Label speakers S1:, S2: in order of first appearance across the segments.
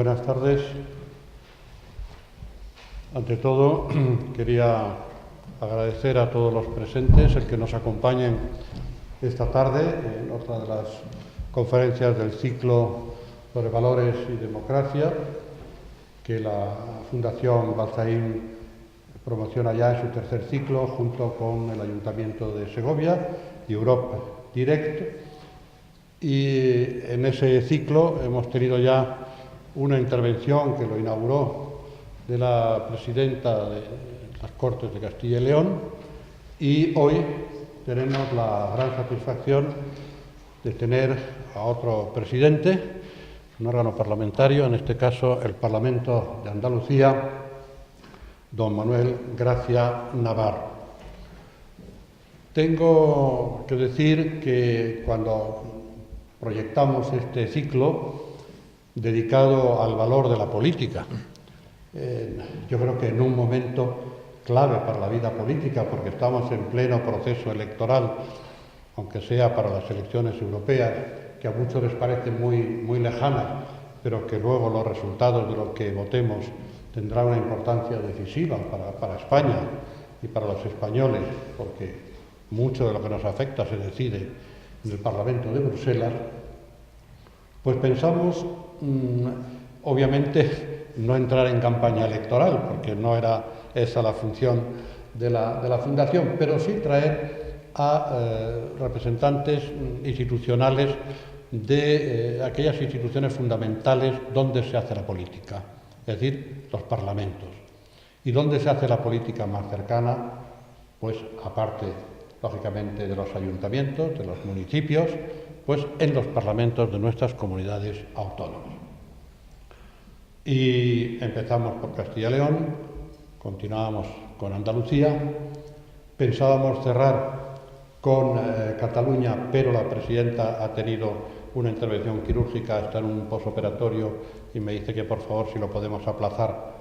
S1: Buenas tardes. Ante todo, quería agradecer a todos los presentes el que nos acompañen esta tarde en otra de las conferencias del ciclo sobre valores y democracia que la Fundación Balzaín promociona ya en su tercer ciclo junto con el Ayuntamiento de Segovia y Europe Direct. Y en ese ciclo hemos tenido ya una intervención que lo inauguró de la presidenta de las Cortes de Castilla y León, y hoy tenemos la gran satisfacción de tener a otro presidente, un órgano parlamentario, en este caso el Parlamento de Andalucía, don Manuel Gracia Navarro. Tengo que decir que cuando proyectamos este ciclo dedicado al valor de la política, yo creo que en un momento clave para la vida política, porque estamos en pleno proceso electoral, aunque sea para las elecciones europeas, que a muchos les parecen muy lejanas, pero que luego los resultados de lo que votemos tendrán una importancia decisiva para España y para los españoles, porque mucho de lo que nos afecta se decide en el Parlamento de Bruselas. Pues pensamos, obviamente, no entrar en campaña electoral, porque no era esa la función de la Fundación, pero sí traer a representantes institucionales de aquellas instituciones fundamentales donde se hace la política, es decir, los parlamentos. ¿Y dónde se hace la política más cercana? Pues aparte, lógicamente, de los ayuntamientos, de los municipios, pues en los parlamentos de nuestras comunidades autónomas. Y empezamos por Castilla y León, continuábamos con Andalucía, pensábamos cerrar con Cataluña, pero la presidenta ha tenido una intervención quirúrgica, está en un posoperatorio y me dice que por favor si lo podemos aplazar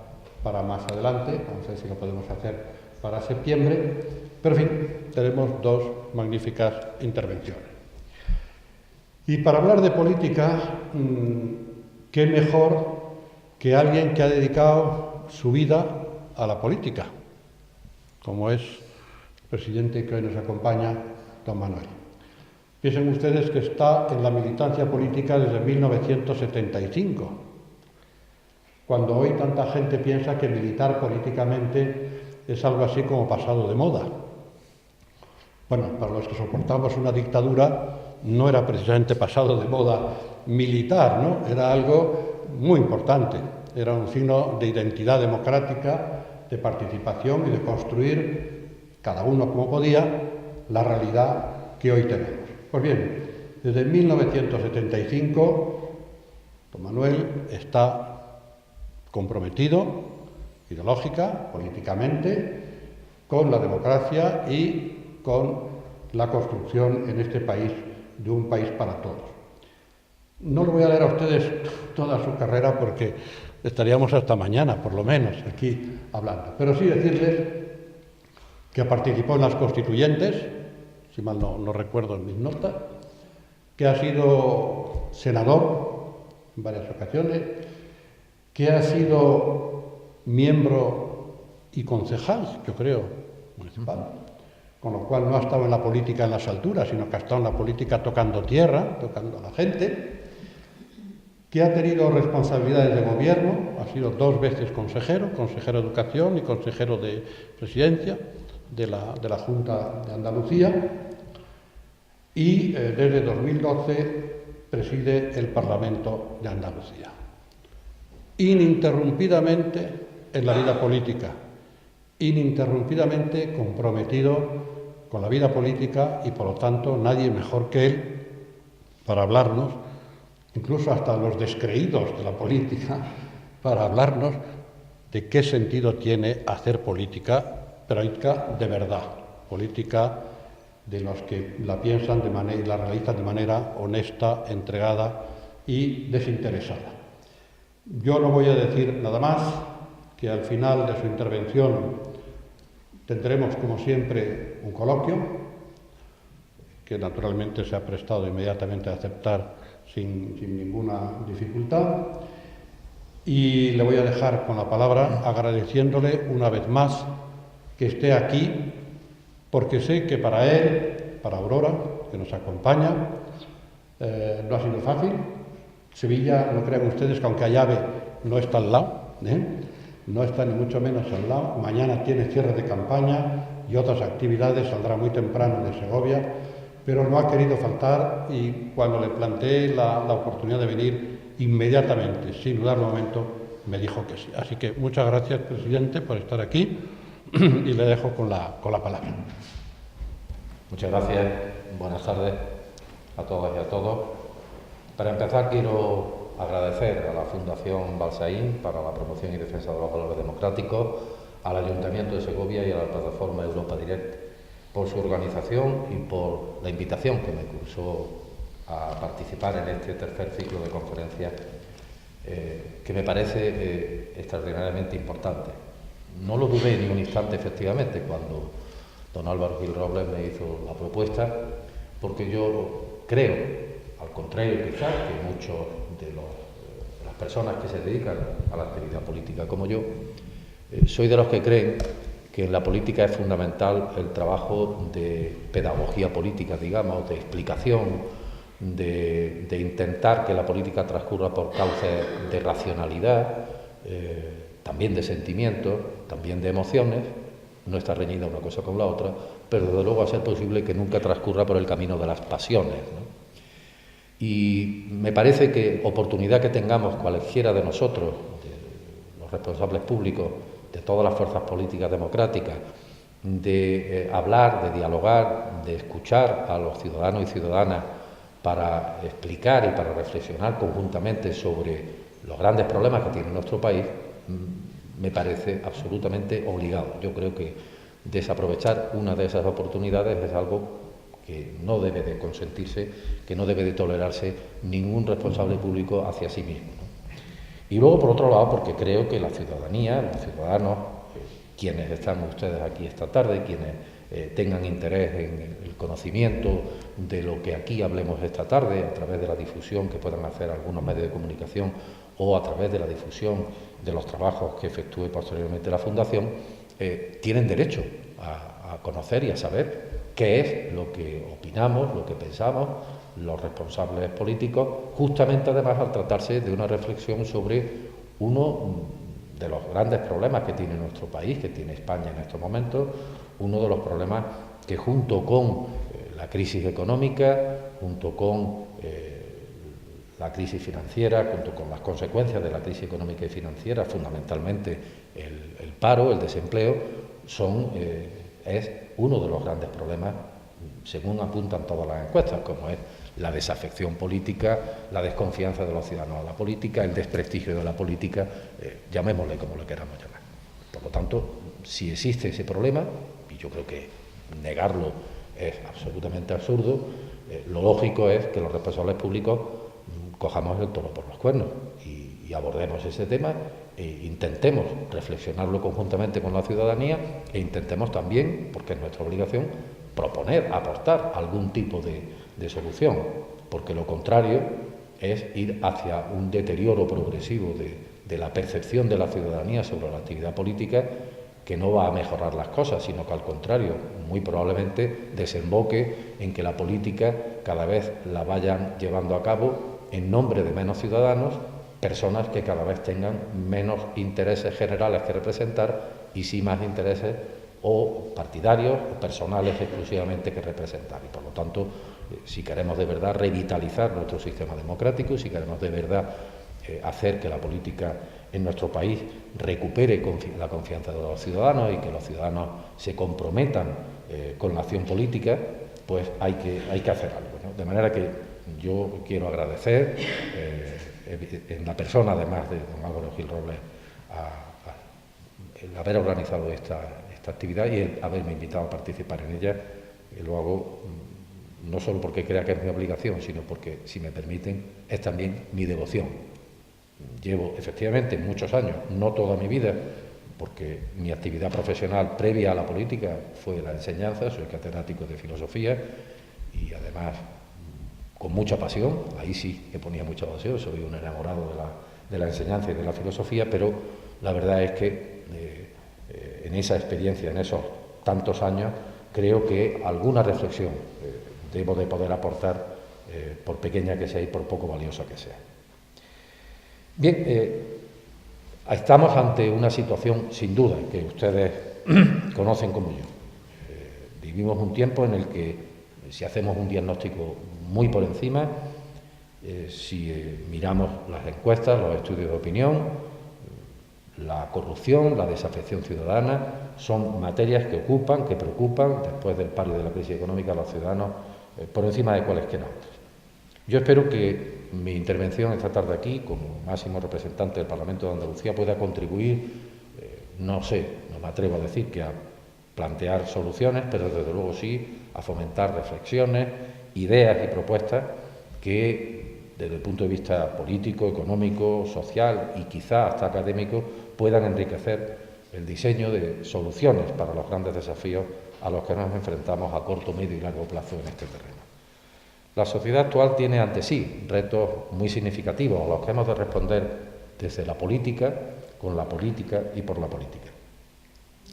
S1: para más adelante, no sé si lo podemos hacer para septiembre, pero en fin, tenemos dos magníficas intervenciones. Y para hablar de política, ¿qué mejor que alguien que ha dedicado su vida a la política, como es el presidente que hoy nos acompaña, don Manuel? Piensen ustedes que está en la militancia política desde 1975, cuando hoy tanta gente piensa que militar políticamente es algo así como pasado de moda. Bueno, para los que soportamos una dictadura no era precisamente pasado de moda militar, ¿no? Era algo muy importante, era un signo de identidad democrática, de participación y de construir, cada uno como podía, la realidad que hoy tenemos. Pues bien, desde 1975, don Manuel está comprometido, ideológica, políticamente, con la democracia y con la construcción en este país de un país para todos. No le voy a leer a ustedes toda su carrera porque estaríamos hasta mañana, por lo menos, aquí hablando. Pero sí decirles que participó en las constituyentes, si mal no recuerdo en mis notas, que ha sido senador en varias ocasiones, que ha sido miembro y concejal, yo creo, municipal, con lo cual no ha estado en la política en las alturas, sino que ha estado en la política tocando tierra, tocando a la gente, que ha tenido responsabilidades de gobierno, ha sido 2 veces consejero de Educación y consejero de Presidencia de la Junta de Andalucía, y desde 2012 preside el Parlamento de Andalucía. Ininterrumpidamente en la vida política, ininterrumpidamente comprometido con la vida política y, por lo tanto, nadie mejor que él para hablarnos, incluso hasta los descreídos de la política, para hablarnos de qué sentido tiene hacer política, pero de verdad, política de los que la piensan y la realizan de manera honesta, entregada y desinteresada. Yo no voy a decir nada más, que al final de su intervención tendremos, como siempre, un coloquio, que naturalmente se ha prestado inmediatamente a aceptar sin ninguna dificultad. y le voy a dejar con la palabra agradeciéndole una vez más que esté aquí, porque sé que para él, para Aurora, que nos acompaña, no ha sido fácil. Sevilla, no crean ustedes que aunque Ayave no está al lado, no está ni mucho menos al lado. Mañana tiene cierre de campaña y otras actividades, saldrá muy temprano de Segovia, pero no ha querido faltar y cuando le planteé la oportunidad de venir, inmediatamente, sin dudar un momento, me dijo que sí. Así que muchas gracias, presidente, por estar aquí y le dejo con la palabra.
S2: Muchas gracias. Buenas tardes a todas y a todos. Para empezar, quiero agradecer a la Fundación Balsaín para la promoción y defensa de los valores democráticos, al Ayuntamiento de Segovia y a la plataforma Europa Direct por su organización y por la invitación que me cursó a participar en este tercer ciclo de conferencias que me parece extraordinariamente importante. No lo dudé ni un instante, efectivamente, cuando don Álvaro Gil Robles me hizo la propuesta, porque yo creo, al contrario quizás que muchos de las personas que se dedican a la actividad política como yo, soy de los que creen que en la política es fundamental el trabajo de pedagogía política, digamos, de explicación, de intentar que la política transcurra por cauces de racionalidad, también de sentimientos, también de emociones. No está reñida una cosa con la otra, pero desde luego a ser posible que nunca transcurra por el camino de las pasiones, ¿no? Y me parece que oportunidad que tengamos cualquiera de nosotros, de los responsables públicos, de todas las fuerzas políticas democráticas, de hablar, de dialogar, de escuchar a los ciudadanos y ciudadanas para explicar y para reflexionar conjuntamente sobre los grandes problemas que tiene nuestro país, me parece absolutamente obligado. Yo creo que desaprovechar una de esas oportunidades es algo que no debe de consentirse, que no debe de tolerarse ningún responsable público hacia sí mismo, ¿no? Y luego, por otro lado, porque creo que la ciudadanía, los ciudadanos, quienes están ustedes aquí esta tarde, quienes tengan interés en el conocimiento de lo que aquí hablemos esta tarde, a través de la difusión que puedan hacer algunos medios de comunicación o a través de la difusión de los trabajos que efectúe posteriormente la Fundación, tienen derecho a conocer y a saber qué es lo que opinamos, lo que pensamos los responsables políticos, justamente además al tratarse de una reflexión sobre uno de los grandes problemas que tiene nuestro país, que tiene España en estos momentos, uno de los problemas que junto con la crisis económica, junto con la crisis financiera, junto con las consecuencias de la crisis económica y financiera, fundamentalmente el paro, el desempleo, es uno de los grandes problemas, según apuntan todas las encuestas, como es la desafección política, la desconfianza de los ciudadanos a la política, el desprestigio de la política, llamémosle como le queramos llamar. Por lo tanto, si existe ese problema, y yo creo que negarlo es absolutamente absurdo, lo lógico es que los responsables públicos cojamos el toro por los cuernos y abordemos ese tema e intentemos reflexionarlo conjuntamente con la ciudadanía e intentemos también, porque es nuestra obligación, proponer, aportar algún tipo de solución, porque lo contrario es ir hacia un deterioro progresivo de la percepción de la ciudadanía sobre la actividad política, que no va a mejorar las cosas, sino que al contrario, muy probablemente desemboque en que la política cada vez la vayan llevando a cabo en nombre de menos ciudadanos, personas que cada vez tengan menos intereses generales que representar y sí más intereses o partidarios o personales exclusivamente que representar. Y por lo tanto, si queremos de verdad revitalizar nuestro sistema democrático, si queremos de verdad hacer que la política en nuestro país recupere la confianza de los ciudadanos y que los ciudadanos se comprometan con la acción política, pues hay que hacer algo, ¿no? De manera que yo quiero agradecer, en la persona además de don Álvaro Gil Robles, el haber organizado esta actividad y el haberme invitado a participar en ella. Lo hago no solo porque crea que es mi obligación, sino porque, si me permiten, es también mi devoción. Llevo efectivamente muchos años, no toda mi vida, porque mi actividad profesional previa a la política fue la enseñanza, soy catedrático de filosofía y además con mucha pasión, ahí sí que ponía mucha pasión, soy un enamorado de la enseñanza y de la filosofía, pero la verdad es que en esa experiencia, en esos tantos años, creo que alguna reflexión debo de poder aportar, por pequeña que sea y por poco valiosa que sea. Bien, estamos ante una situación, sin duda, que ustedes conocen como yo. Vivimos un tiempo en el que, si hacemos un diagnóstico muy por encima, si miramos las encuestas, los estudios de opinión, la corrupción, la desafección ciudadana, son materias que ocupan, que preocupan, después del paro y de la crisis económica, a los ciudadanos por encima de cualesquiera otras. Yo espero que mi intervención esta tarde aquí, como máximo representante del Parlamento de Andalucía, pueda contribuir, no sé, no me atrevo a decir que a plantear soluciones, pero desde luego sí a fomentar reflexiones, ideas y propuestas que, desde el punto de vista político, económico, social y quizá hasta académico, puedan enriquecer el diseño de soluciones para los grandes desafíos a los que nos enfrentamos a corto, medio y largo plazo en este terreno. La sociedad actual tiene ante sí retos muy significativos a los que hemos de responder desde la política, con la política y por la política.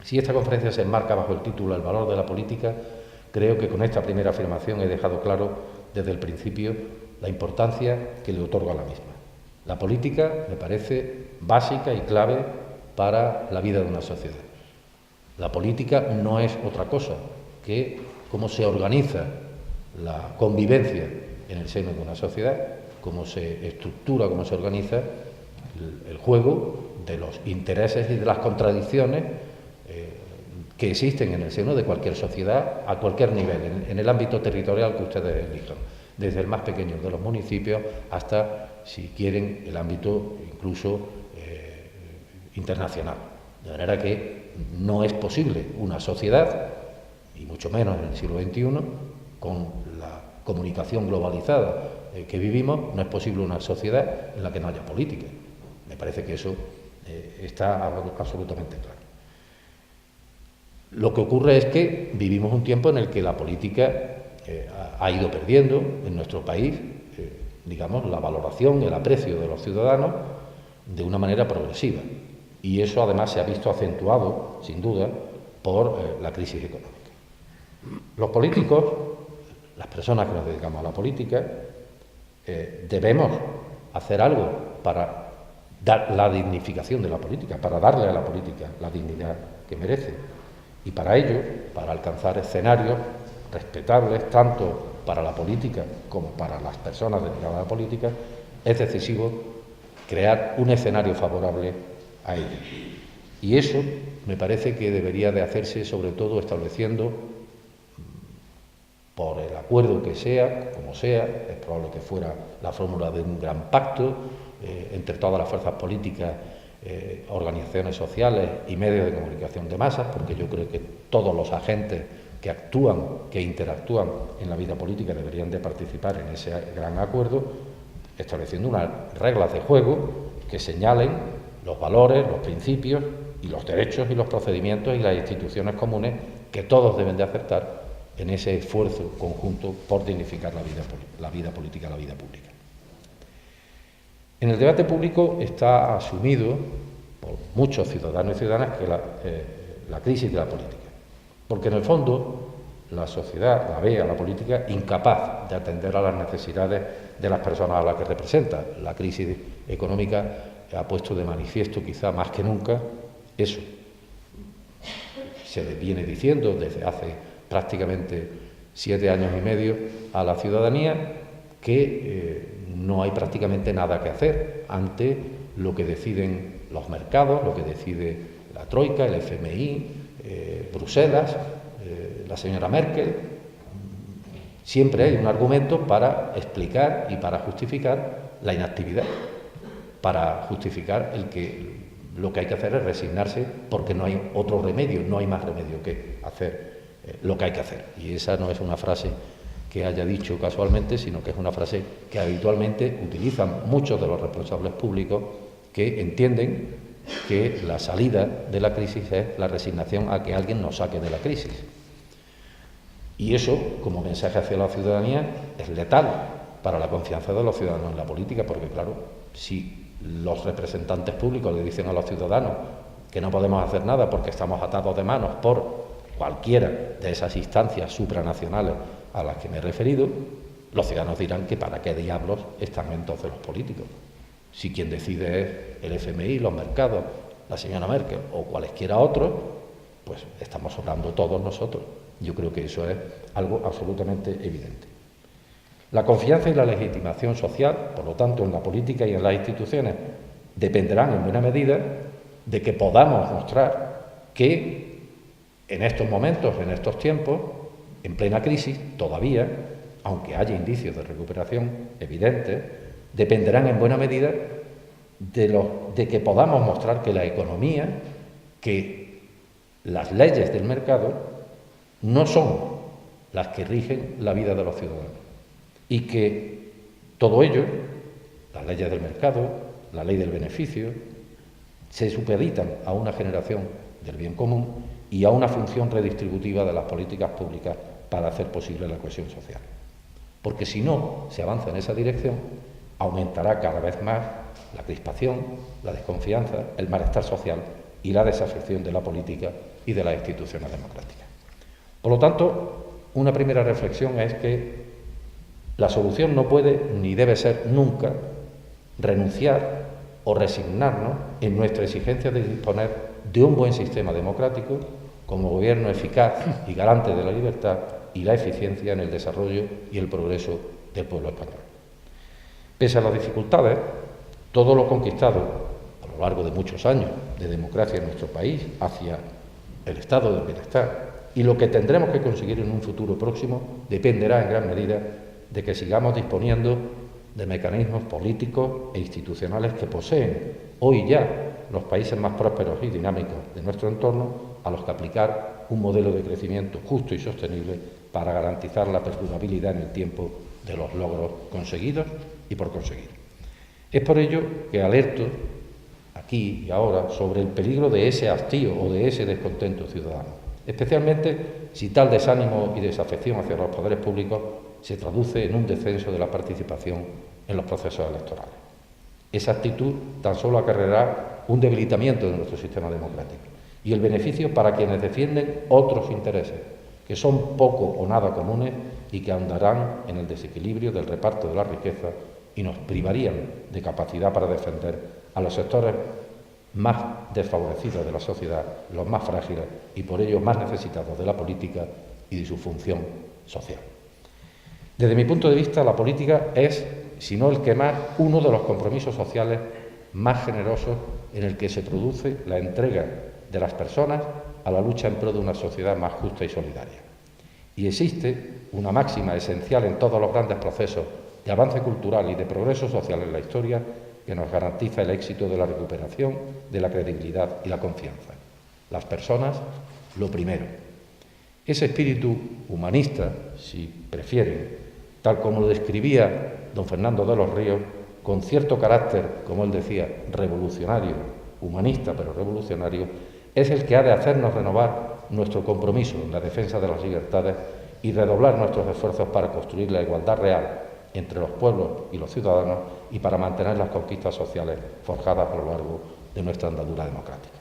S2: Si esta conferencia se enmarca bajo el título El valor de la política, creo que con esta primera afirmación he dejado claro desde el principio la importancia que le otorgo a la misma. La política me parece básica y clave para la vida de una sociedad. La política no es otra cosa que cómo se organiza la convivencia en el seno de una sociedad, cómo se estructura, cómo se organiza el juego de los intereses y de las contradicciones que existen en el seno de cualquier sociedad a cualquier nivel, en el ámbito territorial que ustedes elijan, desde el más pequeño de los municipios hasta, si quieren, el ámbito incluso internacional. De manera que no es posible una sociedad, y mucho menos en el siglo XXI, con la comunicación globalizada que vivimos, no es posible una sociedad en la que no haya política. Me parece que eso está absolutamente claro. Lo que ocurre es que vivimos un tiempo en el que la política ha ido perdiendo en nuestro país, digamos, la valoración, el aprecio de los ciudadanos de una manera progresiva. Y eso además se ha visto acentuado, sin duda, por la crisis económica. Los políticos, las personas que nos dedicamos a la política, debemos hacer algo para dar la dignificación de la política, para darle a la política la dignidad que merece. Y para ello, para alcanzar escenarios respetables tanto para la política como para las personas dedicadas a la política, es decisivo crear un escenario favorable a ello. Y eso me parece que debería de hacerse sobre todo estableciendo, por el acuerdo que sea, como sea, es probable que fuera la fórmula de un gran pacto entre todas las fuerzas políticas, organizaciones sociales y medios de comunicación de masas, porque yo creo que todos los agentes que actúan, que interactúan en la vida política deberían de participar en ese gran acuerdo, estableciendo unas reglas de juego que señalen los valores, los principios y los derechos y los procedimientos y las instituciones comunes que todos deben de aceptar en ese esfuerzo conjunto por dignificar la vida política, la vida pública. En el debate público está asumido por muchos ciudadanos y ciudadanas que la crisis de la política, porque en el fondo la sociedad la ve a la política incapaz de atender a las necesidades de las personas a las que representa. La crisis económica ha puesto de manifiesto quizá más que nunca eso. Se le viene diciendo desde hace prácticamente 7 años y medio a la ciudadanía que no hay prácticamente nada que hacer ante lo que deciden los mercados, lo que decide la Troika, el FMI, Bruselas, la señora Merkel. Siempre hay un argumento para explicar y para justificar la inactividad, para justificar lo que hay que hacer es resignarse porque no hay otro remedio, no hay más remedio que hacer lo que hay que hacer. Y esa no es una frase que haya dicho casualmente, sino que es una frase que habitualmente utilizan muchos de los responsables públicos que entienden que la salida de la crisis es la resignación a que alguien nos saque de la crisis. Y eso, como mensaje hacia la ciudadanía, es letal para la confianza de los ciudadanos en la política, porque claro, si los representantes públicos le dicen a los ciudadanos que no podemos hacer nada porque estamos atados de manos por cualquiera de esas instancias supranacionales a las que me he referido, los ciudadanos dirán que para qué diablos están entonces los políticos. Si quien decide es el FMI, los mercados, la señora Merkel o cualesquiera otros, pues estamos hablando todos nosotros. Yo creo que eso es algo absolutamente evidente. La confianza y la legitimación social, por lo tanto, en la política y en las instituciones, dependerán en buena medida de que podamos mostrar que en estos momentos, en estos tiempos, en plena crisis, todavía, aunque haya indicios de recuperación evidentes, dependerán en buena medida de que podamos mostrar que la economía, que las leyes del mercado no son las que rigen la vida de los ciudadanos y que todo ello, las leyes del mercado, la ley del beneficio, se supeditan a una generación del bien común y a una función redistributiva de las políticas públicas para hacer posible la cohesión social. Porque si no se avanza en esa dirección, aumentará cada vez más la crispación, la desconfianza, el malestar social y la desafección de la política y de las instituciones democráticas. Por lo tanto, una primera reflexión es que la solución no puede ni debe ser nunca renunciar o resignarnos en nuestra exigencia de disponer de un buen sistema democrático como gobierno eficaz y garante de la libertad y la eficiencia en el desarrollo y el progreso del pueblo español. Pese a las dificultades, todo lo conquistado a lo largo de muchos años de democracia en nuestro país hacia el estado del bienestar y lo que tendremos que conseguir en un futuro próximo dependerá en gran medida de que sigamos disponiendo de mecanismos políticos e institucionales que poseen hoy ya los países más prósperos y dinámicos de nuestro entorno, a los que aplicar un modelo de crecimiento justo y sostenible para garantizar la perdurabilidad en el tiempo de los logros conseguidos y por conseguir. Es por ello que alerto aquí y ahora sobre el peligro de ese hastío o de ese descontento ciudadano, especialmente si tal desánimo y desafección hacia los poderes públicos se traduce en un descenso de la participación en los procesos electorales. Esa actitud tan solo acarreará un debilitamiento de nuestro sistema democrático y el beneficio para quienes defienden otros intereses, que son poco o nada comunes y que ahondarán en el desequilibrio del reparto de la riqueza y nos privarían de capacidad para defender a los sectores más desfavorecidos de la sociedad, los más frágiles y por ello más necesitados de la política y de su función social. Desde mi punto de vista, la política es, si no el que más, uno de los compromisos sociales más generosos en el que se produce la entrega de las personas a la lucha en pro de una sociedad más justa y solidaria. Y existe una máxima esencial en todos los grandes procesos de avance cultural y de progreso social en la historia que nos garantiza el éxito de la recuperación de la credibilidad y la confianza. Las personas, lo primero. Ese espíritu humanista, si prefieren, tal como lo describía don Fernando de los Ríos, con cierto carácter, como él decía, revolucionario, humanista pero revolucionario, es el que ha de hacernos renovar nuestro compromiso en la defensa de las libertades y redoblar nuestros esfuerzos para construir la igualdad real entre los pueblos y los ciudadanos y para mantener las conquistas sociales forjadas a lo largo de nuestra andadura democrática.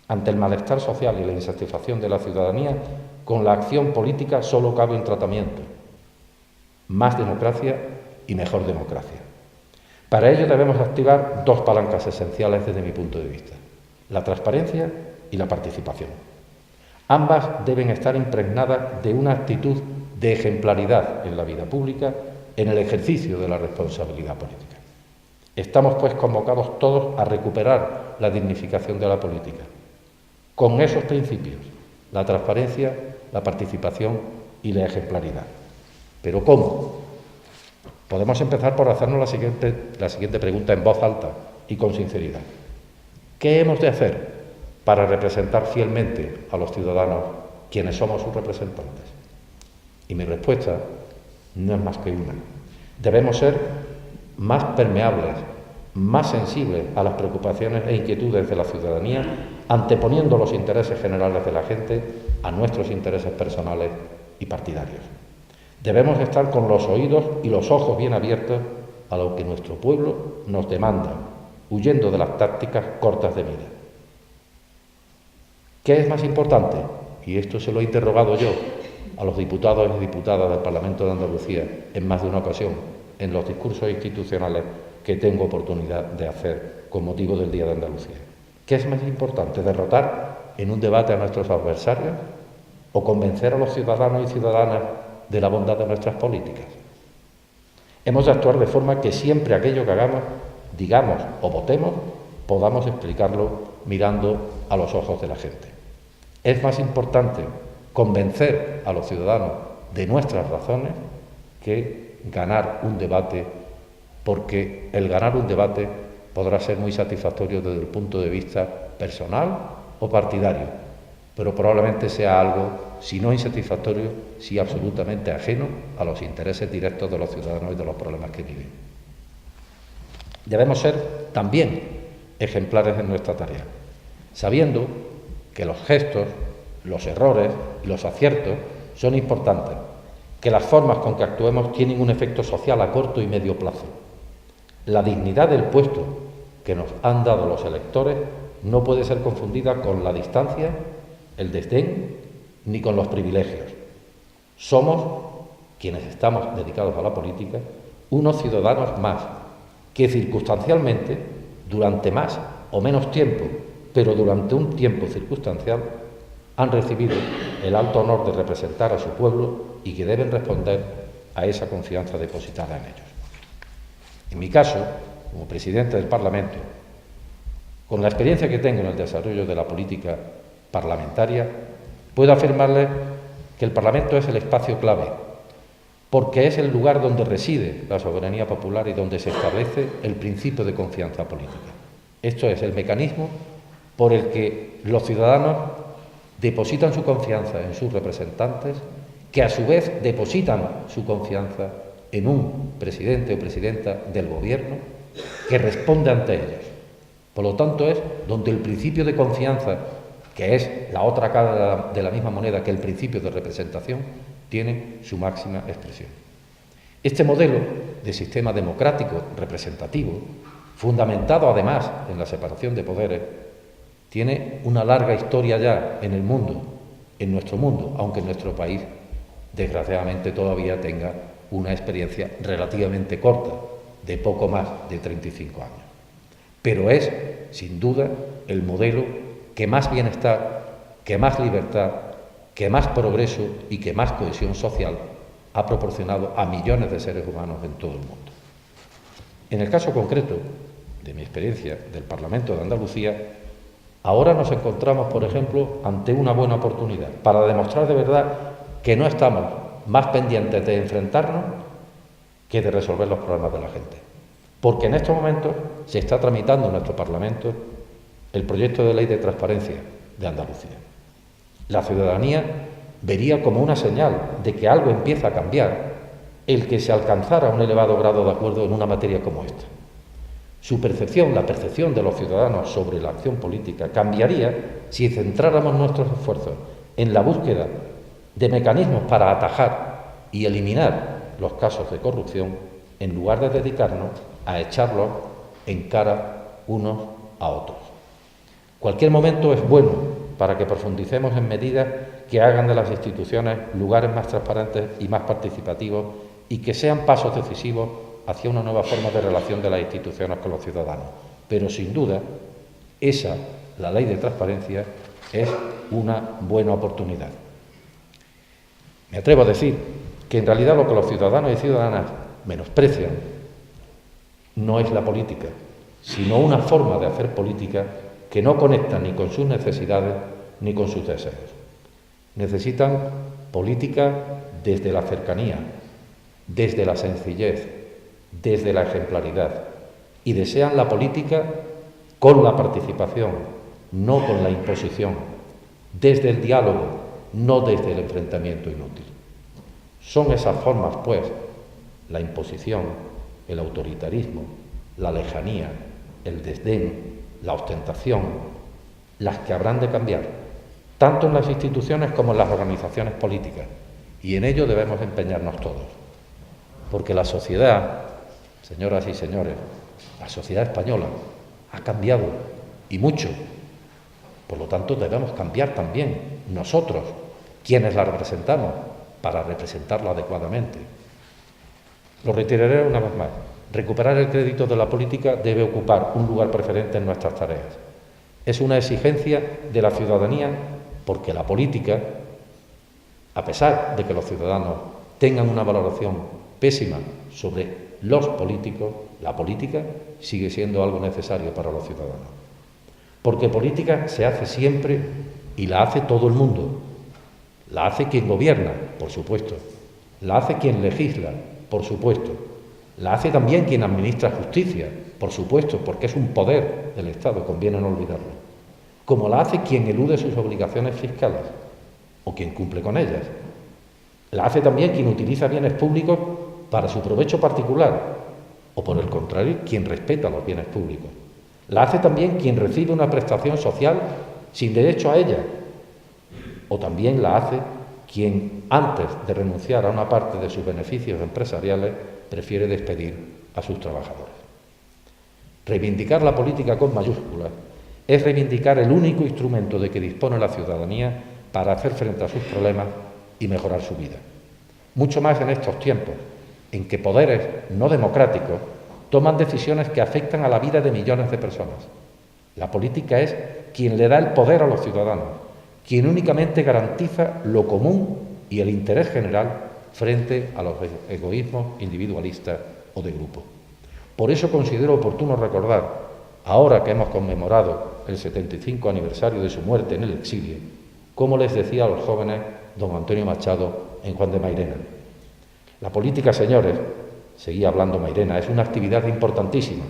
S2: Ante el malestar social y la insatisfacción de la ciudadanía, con la acción política solo cabe un tratamiento: más democracia y mejor democracia. Para ello debemos activar dos palancas esenciales desde mi punto de vista: la transparencia y la participación. Ambas deben estar impregnadas de una actitud de ejemplaridad en la vida pública, en el ejercicio de la responsabilidad política. Estamos, pues, convocados todos a recuperar la dignificación de la política, con esos principios: la transparencia, la participación y la ejemplaridad. ¿Pero cómo? Podemos empezar por hacernos la siguiente pregunta en voz alta y con sinceridad. ¿Qué hemos de hacer para representar fielmente a los ciudadanos, quienes somos sus representantes? Y mi respuesta no es más que una. Debemos ser más permeables, más sensibles a las preocupaciones e inquietudes de la ciudadanía, anteponiendo los intereses generales de la gente a nuestros intereses personales y partidarios. Debemos estar con los oídos y los ojos bien abiertos a lo que nuestro pueblo nos demanda huyendo de las tácticas cortas de mira. ¿Qué es más importante? Y esto se lo he interrogado yo a los diputados y diputadas del Parlamento de Andalucía en más de una ocasión, en los discursos institucionales que tengo oportunidad de hacer con motivo del Día de Andalucía. ¿Qué es más importante? ¿Derrotar en un debate a nuestros adversarios o convencer a los ciudadanos y ciudadanas de la bondad de nuestras políticas? Hemos de actuar de forma que siempre aquello que hagamos, digamos o votemos, podamos explicarlo mirando a los ojos de la gente. Es más importante convencer a los ciudadanos de nuestras razones que ganar un debate, porque el ganar un debate podrá ser muy satisfactorio desde el punto de vista personal o partidario, pero probablemente sea algo, si no insatisfactorio, sí absolutamente ajeno a los intereses directos de los ciudadanos y de los problemas que viven. Debemos ser también ejemplares en nuestra tarea, sabiendo que los gestos, los errores y los aciertos son importantes, que las formas con que actuemos tienen un efecto social a corto y medio plazo. La dignidad del puesto que nos han dado los electores no puede ser confundida con la distancia, el desdén, ni con los privilegios. Somos, quienes estamos dedicados a la política, unos ciudadanos más, que circunstancialmente, durante más o menos tiempo, pero durante un tiempo circunstancial, han recibido el alto honor de representar a su pueblo y que deben responder a esa confianza depositada en ellos. En mi caso, como presidente del Parlamento, con la experiencia que tengo en el desarrollo de la política parlamentaria, puedo afirmarles que el Parlamento es el espacio clave, porque es el lugar donde reside la soberanía popular y donde se establece el principio de confianza política. Esto es el mecanismo por el que los ciudadanos depositan su confianza en sus representantes, que a su vez depositan su confianza en un presidente o presidenta del gobierno que responde ante ellos. Por lo tanto, es donde el principio de confianza, que es la otra cara de la misma moneda que el principio de representación, tiene su máxima expresión. Este modelo de sistema democrático representativo, fundamentado además en la separación de poderes, tiene una larga historia ya en el mundo, en nuestro mundo, aunque en nuestro país, desgraciadamente, todavía tenga una experiencia relativamente corta, de poco más de 35 años. Pero es, sin duda, el modelo que más bienestar, que más libertad, que más progreso y que más cohesión social ha proporcionado a millones de seres humanos en todo el mundo. En el caso concreto de mi experiencia del Parlamento de Andalucía, ahora nos encontramos, por ejemplo, ante una buena oportunidad para demostrar de verdad que no estamos más pendientes de enfrentarnos que de resolver los problemas de la gente. Porque en estos momentos se está tramitando en nuestro Parlamento el proyecto de ley de transparencia de Andalucía. La ciudadanía vería como una señal de que algo empieza a cambiar el que se alcanzara un elevado grado de acuerdo en una materia como esta. Su percepción, la percepción de los ciudadanos sobre la acción política, cambiaría si centráramos nuestros esfuerzos en la búsqueda de mecanismos para atajar y eliminar los casos de corrupción, en lugar de dedicarnos a echarlos en cara unos a otros. Cualquier momento es bueno para que profundicemos en medidas que hagan de las instituciones lugares más transparentes y más participativos y que sean pasos decisivos hacia una nueva forma de relación de las instituciones con los ciudadanos. Pero sin duda, la ley de transparencia, es una buena oportunidad. Me atrevo a decir que en realidad lo que los ciudadanos y ciudadanas menosprecian no es la política, sino una forma de hacer política que no conecta ni con sus necesidades ni con sus deseos. Necesitan política desde la cercanía, desde la sencillez, desde la ejemplaridad, y desean la política con la participación, no con la imposición, desde el diálogo, no desde el enfrentamiento inútil. Son esas formas, pues, la imposición, el autoritarismo, la lejanía, el desdén, la ostentación, las que habrán de cambiar, tanto en las instituciones como en las organizaciones políticas, y en ello debemos empeñarnos todos, porque la sociedad, señoras y señores, la sociedad española, ha cambiado y mucho. Por lo tanto, debemos cambiar también nosotros, quienes la representamos, para representarla adecuadamente. Lo reiteraré una vez más. Recuperar el crédito de la política debe ocupar un lugar preferente en nuestras tareas. Es una exigencia de la ciudadanía porque la política, a pesar de que los ciudadanos tengan una valoración pésima sobre los políticos, la política sigue siendo algo necesario para los ciudadanos. Porque política se hace siempre y la hace todo el mundo. La hace quien gobierna, por supuesto. La hace quien legisla, por supuesto. La hace también quien administra justicia, por supuesto, porque es un poder del Estado, conviene no olvidarlo. Como la hace quien elude sus obligaciones fiscales o quien cumple con ellas. La hace también quien utiliza bienes públicos para su provecho particular o, por el contrario, quien respeta los bienes públicos. La hace también quien recibe una prestación social sin derecho a ella. O también la hace quien, antes de renunciar a una parte de sus beneficios empresariales, prefiere despedir a sus trabajadores. Reivindicar la política con mayúsculas es reivindicar el único instrumento de que dispone la ciudadanía para hacer frente a sus problemas y mejorar su vida. Mucho más en estos tiempos, en que poderes no democráticos toman decisiones que afectan a la vida de millones de personas. La política es quien le da el poder a los ciudadanos, quien únicamente garantiza lo común y el interés general frente a los egoísmos individualistas o de grupo. Por eso considero oportuno recordar, ahora que hemos conmemorado el 75 aniversario de su muerte en el exilio, como les decía a los jóvenes don Antonio Machado en Juan de Mairena. La política, señores, seguía hablando Mairena, es una actividad importantísima.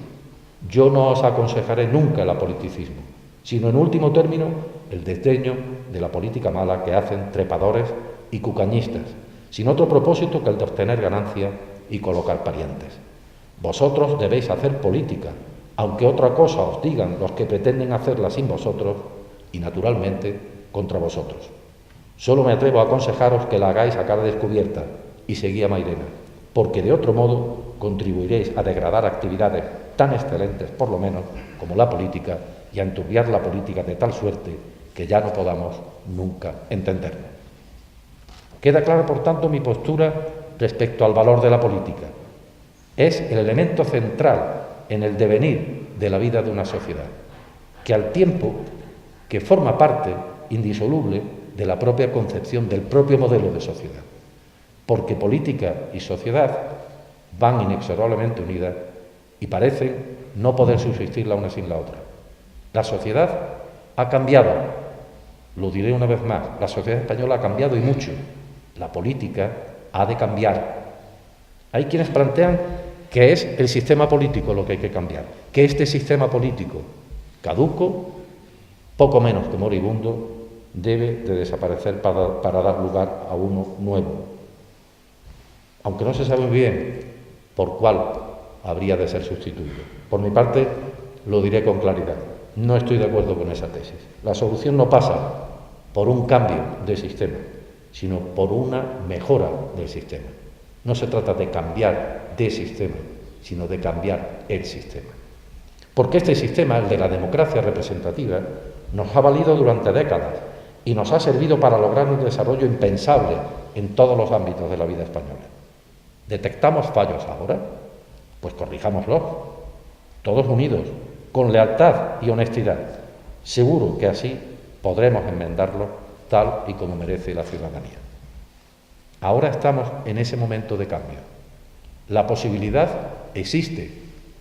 S2: Yo no os aconsejaré nunca el apoliticismo, sino en último término el desdeño de la política mala que hacen trepadores y cucañistas, sin otro propósito que el de obtener ganancia y colocar parientes. Vosotros debéis hacer política, aunque otra cosa os digan los que pretenden hacerla sin vosotros y, naturalmente, contra vosotros. Solo me atrevo a aconsejaros que la hagáis a cara descubierta y seguid a Mairena, porque de otro modo contribuiréis a degradar actividades tan excelentes, por lo menos, como la política, y a enturbiar la política de tal suerte que ya no podamos nunca entendernos. Queda clara, por tanto, mi postura respecto al valor de la política. Es el elemento central en el devenir de la vida de una sociedad, que al tiempo que forma parte indisoluble de la propia concepción del propio modelo de sociedad, porque política y sociedad van inexorablemente unidas y parecen no poder subsistir la una sin la otra. La sociedad ha cambiado, lo diré una vez más, la sociedad española ha cambiado y mucho. La política ha de cambiar. Hay quienes plantean que es el sistema político lo que hay que cambiar, que este sistema político caduco, poco menos que moribundo, debe de desaparecer para dar lugar a uno nuevo, aunque no se sabe bien por cuál habría de ser sustituido. Por mi parte, lo diré con claridad, no estoy de acuerdo con esa tesis. La solución no pasa por un cambio de sistema, sino por una mejora del sistema. No se trata de cambiar de sistema, sino de cambiar el sistema. Porque este sistema, el de la democracia representativa, nos ha valido durante décadas y nos ha servido para lograr un desarrollo impensable en todos los ámbitos de la vida española. ¿Detectamos fallos ahora? Pues corrijámoslos, todos unidos, con lealtad y honestidad. Seguro que así podremos enmendarlo tal y como merece la ciudadanía. Ahora estamos en ese momento de cambio. La posibilidad existe,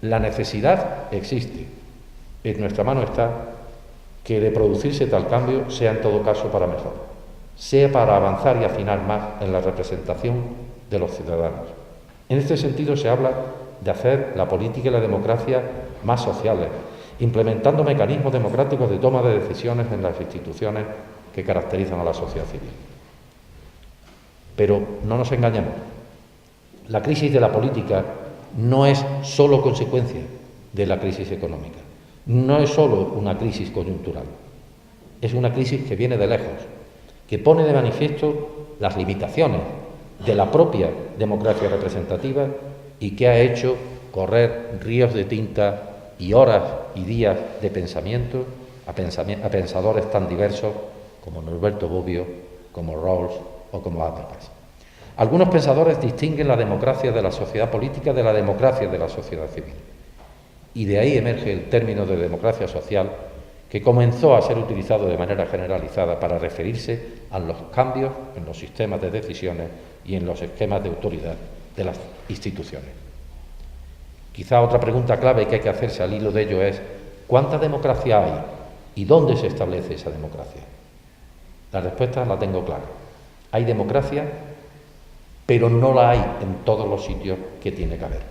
S2: la necesidad existe. En nuestra mano está que de producirse tal cambio sea en todo caso para mejor, sea para avanzar y afinar más en la representación de los ciudadanos. En este sentido se habla de hacer la política y la democracia más sociales, implementando mecanismos democráticos de toma de decisiones en las instituciones que caracterizan a la sociedad civil. Pero no nos engañemos, la crisis de la política no es solo consecuencia de la crisis económica, no es solo una crisis coyuntural, es una crisis que viene de lejos, que pone de manifiesto las limitaciones de la propia democracia representativa y que ha hecho correr ríos de tinta y horas y días de pensamiento a pensadores tan diversos como Norberto Bobbio, como Rawls o como Habermas. Algunos pensadores distinguen la democracia de la sociedad política de la democracia de la sociedad civil. Y de ahí emerge el término de democracia social, que comenzó a ser utilizado de manera generalizada para referirse a los cambios en los sistemas de decisiones y en los esquemas de autoridad de las instituciones. Quizá otra pregunta clave que hay que hacerse al hilo de ello es: ¿cuánta democracia hay y dónde se establece esa democracia? La respuesta la tengo clara. Hay democracia, pero no la hay en todos los sitios que tiene que haber.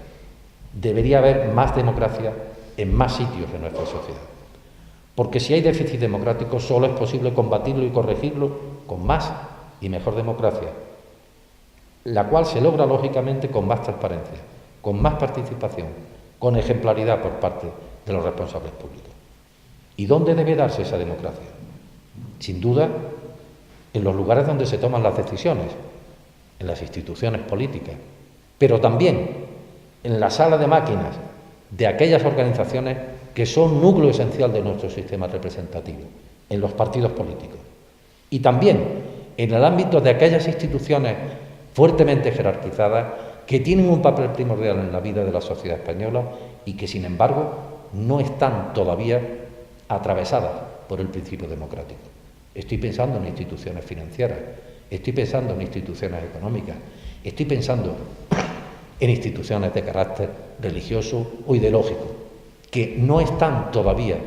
S2: Debería haber más democracia en más sitios de nuestra sociedad. Porque si hay déficit democrático, solo es posible combatirlo y corregirlo con más y mejor democracia, la cual se logra lógicamente con más transparencia, con más participación, con ejemplaridad por parte de los responsables públicos. ¿Y dónde debe darse esa democracia? Sin duda, en los lugares donde se toman las decisiones, en las instituciones políticas, pero también en la sala de máquinas de aquellas organizaciones que son núcleo esencial de nuestro sistema representativo, en los partidos políticos. Y también en el ámbito de aquellas instituciones fuertemente jerarquizadas que tienen un papel primordial en la vida de la sociedad española y que, sin embargo, no están todavía atravesadas por el principio democrático. Estoy pensando en instituciones financieras, estoy pensando en instituciones económicas, estoy pensando en instituciones de carácter religioso o ideológico, que no están todavía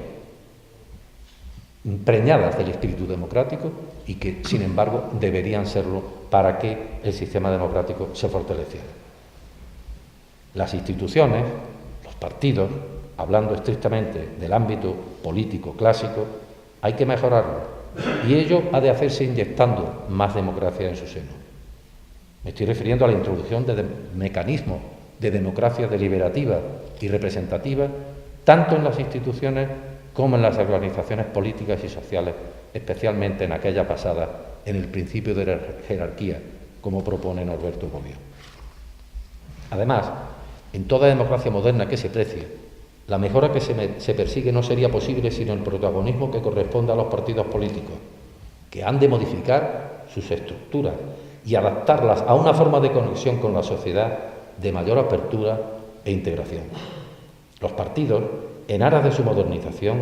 S2: preñadas del espíritu democrático y que, sin embargo, deberían serlo para que el sistema democrático se fortaleciera. Las instituciones, los partidos, hablando estrictamente del ámbito político clásico, hay que mejorarlo, y ello ha de hacerse inyectando más democracia en su seno. Me estoy refiriendo a la introducción de mecanismos de democracia deliberativa y representativa, tanto en las instituciones como en las organizaciones políticas y sociales, especialmente en aquella basada en el principio de la jerarquía, como propone Norberto Bobbio. Además, en toda democracia moderna que se precie, la mejora que se persigue no sería posible sin el protagonismo que corresponde a los partidos políticos, que han de modificar sus estructuras y adaptarlas a una forma de conexión con la sociedad de mayor apertura e integración. Los partidos, en aras de su modernización,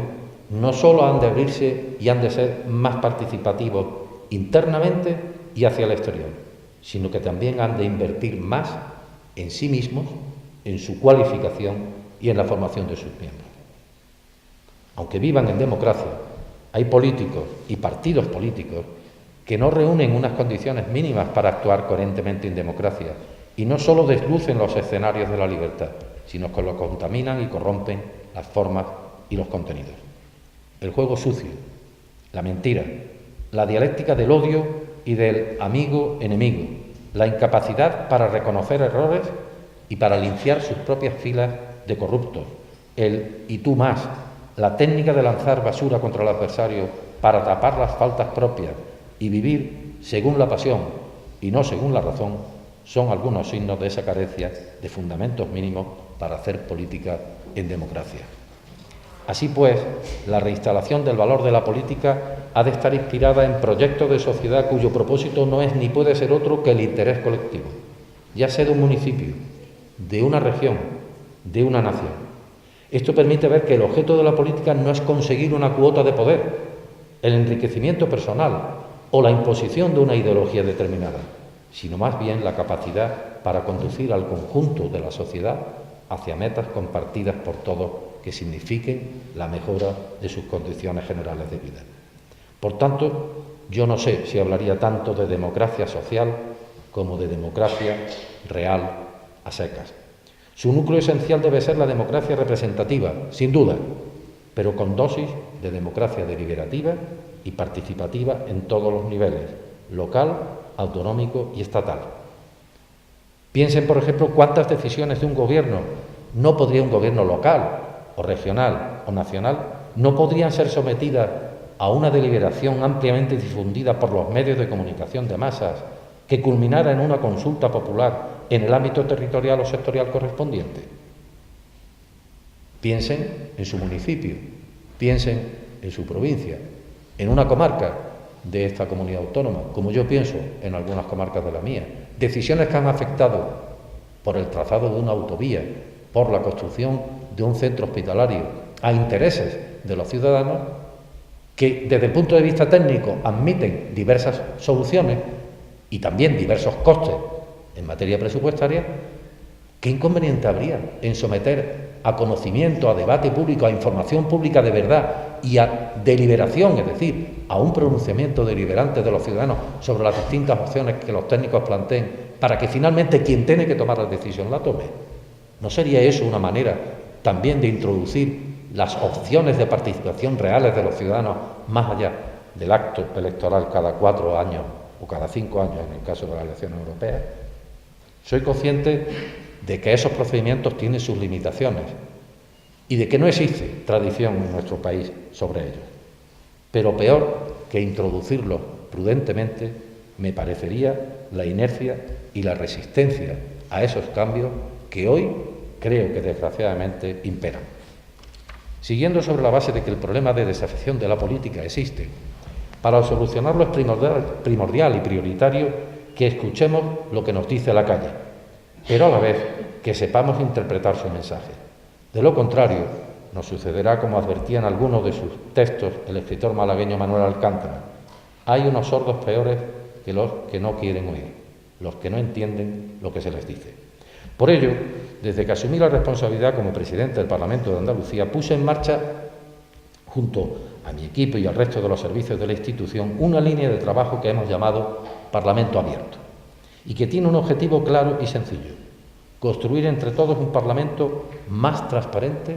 S2: no solo han de abrirse y han de ser más participativos internamente y hacia el exterior, sino que también han de invertir más en sí mismos, en su cualificación y en la formación de sus miembros. Aunque vivan en democracia, hay políticos y partidos políticos que no reúnen unas condiciones mínimas para actuar coherentemente en democracia y no solo deslucen los escenarios de la libertad, sino que lo contaminan y corrompen las formas y los contenidos. El juego sucio, la mentira, la dialéctica del odio y del amigo-enemigo, la incapacidad para reconocer errores y para limpiar sus propias filas de corruptos, el y tú más, la técnica de lanzar basura contra el adversario para tapar las faltas propias y vivir según la pasión y no según la razón, son algunos signos de esa carencia de fundamentos mínimos para hacer política en democracia. Así pues, la reinstalación del valor de la política ha de estar inspirada en proyectos de sociedad cuyo propósito no es ni puede ser otro que el interés colectivo, ya sea de un municipio, de una región, de una nación. Esto permite ver que el objeto de la política no es conseguir una cuota de poder, el enriquecimiento personal o la imposición de una ideología determinada, sino más bien la capacidad para conducir al conjunto de la sociedad hacia metas compartidas por todos que signifiquen la mejora de sus condiciones generales de vida. Por tanto, yo no sé si hablaría tanto de democracia social como de democracia real a secas. Su núcleo esencial debe ser la democracia representativa, sin duda, pero con dosis de democracia deliberativa y participativa en todos los niveles, local, autonómico y estatal. Piensen, por ejemplo, cuántas decisiones de un gobierno no podría un gobierno local o regional o nacional no podrían ser sometidas a una deliberación ampliamente difundida por los medios de comunicación de masas que culminara en una consulta popular en el ámbito territorial o sectorial correspondiente. Piensen en su municipio, piensen en su provincia, en una comarca de esta comunidad autónoma, como yo pienso en algunas comarcas de la mía. Decisiones que han afectado por el trazado de una autovía, por la construcción de un centro hospitalario, a intereses de los ciudadanos, que desde el punto de vista técnico admiten diversas soluciones y también diversos costes en materia presupuestaria. ¿Qué inconveniente habría en someter a conocimiento, a debate público, a información pública de verdad y a deliberación, es decir, a un pronunciamiento deliberante de los ciudadanos sobre las distintas opciones que los técnicos planteen, para que finalmente quien tiene que tomar la decisión la tome? ¿No sería eso una manera también de introducir las opciones de participación reales de los ciudadanos más allá del acto electoral cada 4 años o cada 5 años en el caso de las elecciones europeas? Soy consciente de que esos procedimientos tienen sus limitaciones y de que no existe tradición en nuestro país sobre ellos. Pero peor que introducirlos prudentemente me parecería la inercia y la resistencia a esos cambios que hoy creo que desgraciadamente imperan. Siguiendo sobre la base de que el problema de desafección de la política existe, para solucionarlo es primordial y prioritario que escuchemos lo que nos dice la calle, pero a la vez que sepamos interpretar su mensaje. De lo contrario, nos sucederá como advertía en algunos de sus textos el escritor malagueño Manuel Alcántara: hay unos sordos peores que los que no quieren oír, los que no entienden lo que se les dice. Por ello, desde que asumí la responsabilidad como presidente del Parlamento de Andalucía, puse en marcha, junto a mi equipo y al resto de los servicios de la institución, una línea de trabajo que hemos llamado Parlamento Abierto, y que tiene un objetivo claro y sencillo: construir entre todos un Parlamento más transparente,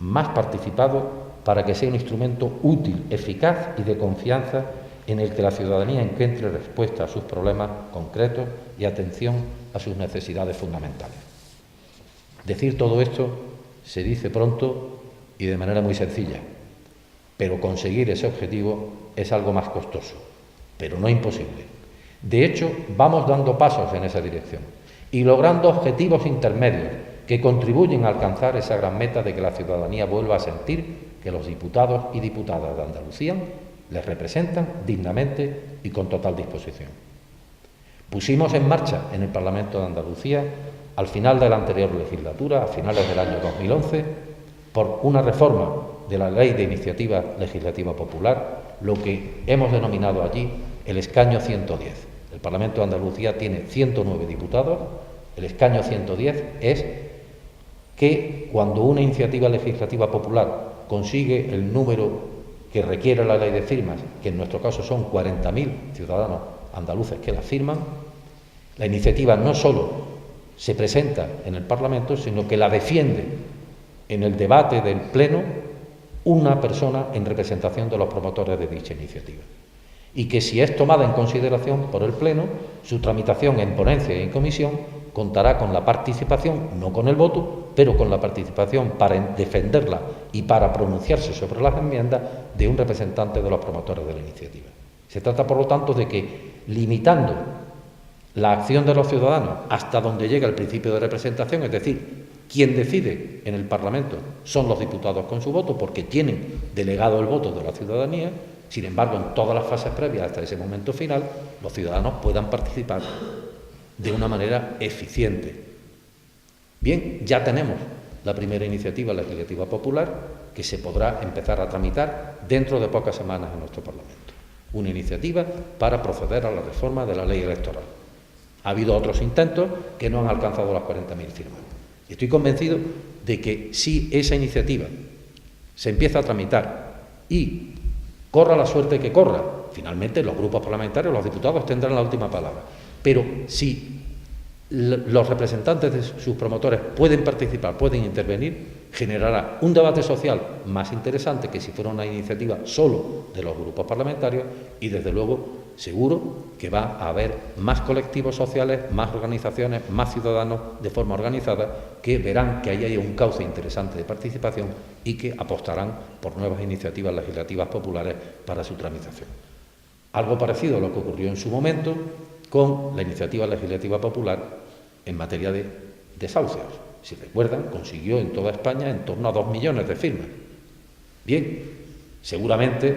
S2: más participado, para que sea un instrumento útil, eficaz y de confianza en el que la ciudadanía encuentre respuesta a sus problemas concretos y atención a sus necesidades fundamentales. Decir todo esto se dice pronto y de manera muy sencilla, pero conseguir ese objetivo es algo más costoso, pero no imposible. De hecho, vamos dando pasos en esa dirección y logrando objetivos intermedios que contribuyen a alcanzar esa gran meta de que la ciudadanía vuelva a sentir que los diputados y diputadas de Andalucía les representan dignamente y con total disposición. Pusimos en marcha en el Parlamento de Andalucía, al final de la anterior legislatura, a finales del año 2011, por una reforma de la Ley de Iniciativa Legislativa Popular, lo que hemos denominado allí el escaño 110. El Parlamento de Andalucía tiene 109 diputados. El escaño 110 es que cuando una iniciativa legislativa popular consigue el número que requiere la ley de firmas, que en nuestro caso son 40.000 ciudadanos andaluces que la firman, la iniciativa no solo se presenta en el Parlamento, sino que la defiende en el debate del Pleno una persona en representación de los promotores de dicha iniciativa. Y que, si es tomada en consideración por el Pleno, su tramitación en ponencia y en comisión contará con la participación, no con el voto, pero con la participación para defenderla y para pronunciarse sobre las enmiendas de un representante de los promotores de la iniciativa. Se trata, por lo tanto, de que, limitando la acción de los ciudadanos hasta donde llega el principio de representación, es decir, quien decide en el Parlamento son los diputados con su voto, porque tienen delegado el voto de la ciudadanía. Sin embargo, en todas las fases previas hasta ese momento final, los ciudadanos puedan participar de una manera eficiente. Bien, ya tenemos la primera iniciativa legislativa popular que se podrá empezar a tramitar dentro de pocas semanas en nuestro Parlamento. Una iniciativa para proceder a la reforma de la ley electoral. Ha habido otros intentos que no han alcanzado las 40.000 firmas. Y estoy convencido de que si esa iniciativa se empieza a tramitar y corra la suerte que corra, finalmente los grupos parlamentarios, los diputados tendrán la última palabra. Pero si los representantes de sus promotores pueden participar, pueden intervenir, generará un debate social más interesante que si fuera una iniciativa solo de los grupos parlamentarios, y desde luego seguro que va a haber más colectivos sociales, más organizaciones, más ciudadanos de forma organizada que verán que ahí hay un cauce interesante de participación y que apostarán por nuevas iniciativas legislativas populares para su tramitación. Algo parecido a lo que ocurrió en su momento con la iniciativa legislativa popular en materia de desahucios. Si recuerdan, consiguió en toda España en torno a 2 millones de firmas. Bien, seguramente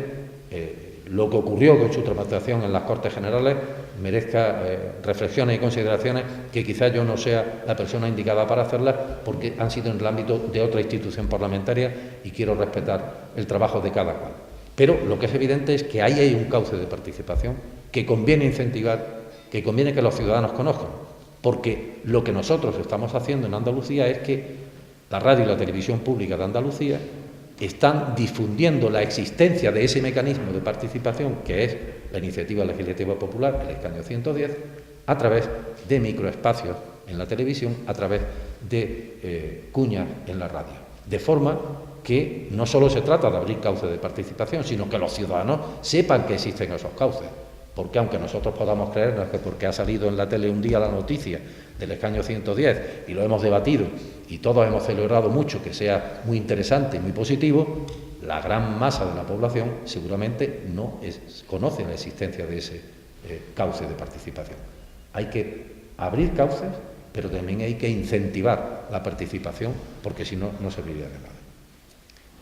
S2: lo que ocurrió con su tramitación en las Cortes Generales merezca reflexiones y consideraciones que quizás yo no sea la persona indicada para hacerlas, porque han sido en el ámbito de otra institución parlamentaria y quiero respetar el trabajo de cada cual. Pero lo que es evidente es que ahí hay un cauce de participación que conviene incentivar, que conviene que los ciudadanos conozcan, porque lo que nosotros estamos haciendo en Andalucía es que la radio y la televisión pública de Andalucía están difundiendo la existencia de ese mecanismo de participación que es la iniciativa legislativa popular, el escaño 110, a través de microespacios en la televisión, a través de cuñas en la radio. De forma que no solo se trata de abrir cauces de participación, sino que los ciudadanos sepan que existen esos cauces. Porque aunque nosotros podamos creernos que porque ha salido en la tele un día la noticia del escaño 110 y lo hemos debatido y todos hemos celebrado mucho que sea muy interesante y muy positivo, la gran masa de la población seguramente no conoce la existencia de ese cauce de participación. Hay que abrir cauces, pero también hay que incentivar la participación, porque si no, no serviría de nada.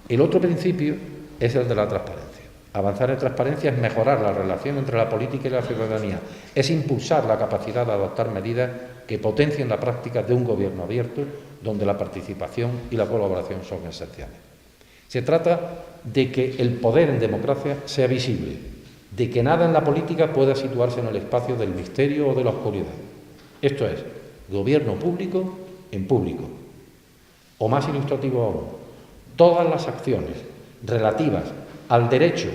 S2: El otro principio es el de la transparencia. Avanzar en transparencia es mejorar la relación entre la política y la ciudadanía, es impulsar la capacidad de adoptar medidas que potencien la práctica de un gobierno abierto, donde la participación y la colaboración son esenciales. Se trata de que el poder en democracia sea visible, de que nada en la política pueda situarse en el espacio del misterio o de la oscuridad. Esto es, gobierno público en público. O más ilustrativo aún, todas las acciones relativas al derecho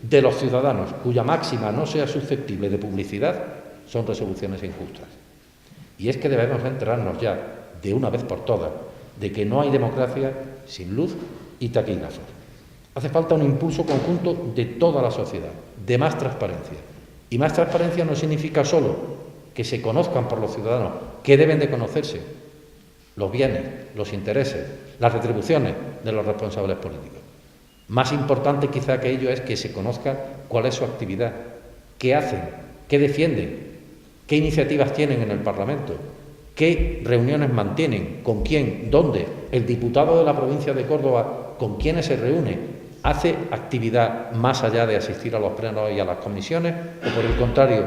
S2: de los ciudadanos cuya máxima no sea susceptible de publicidad son resoluciones injustas. Y es que debemos enterarnos ya, de una vez por todas, de que no hay democracia sin luz y taquígrafos. Hace falta un impulso conjunto de toda la sociedad, de más transparencia. Y más transparencia no significa solo que se conozcan por los ciudadanos, que deben de conocerse los bienes, los intereses, las retribuciones de los responsables políticos. Más importante quizá que ello es que se conozca cuál es su actividad, qué hacen, qué defienden, qué iniciativas tienen en el Parlamento, qué reuniones mantienen, con quién, dónde. El diputado de la provincia de Córdoba, con quiénes se reúne, hace actividad más allá de asistir a los plenos y a las comisiones, o por el contrario,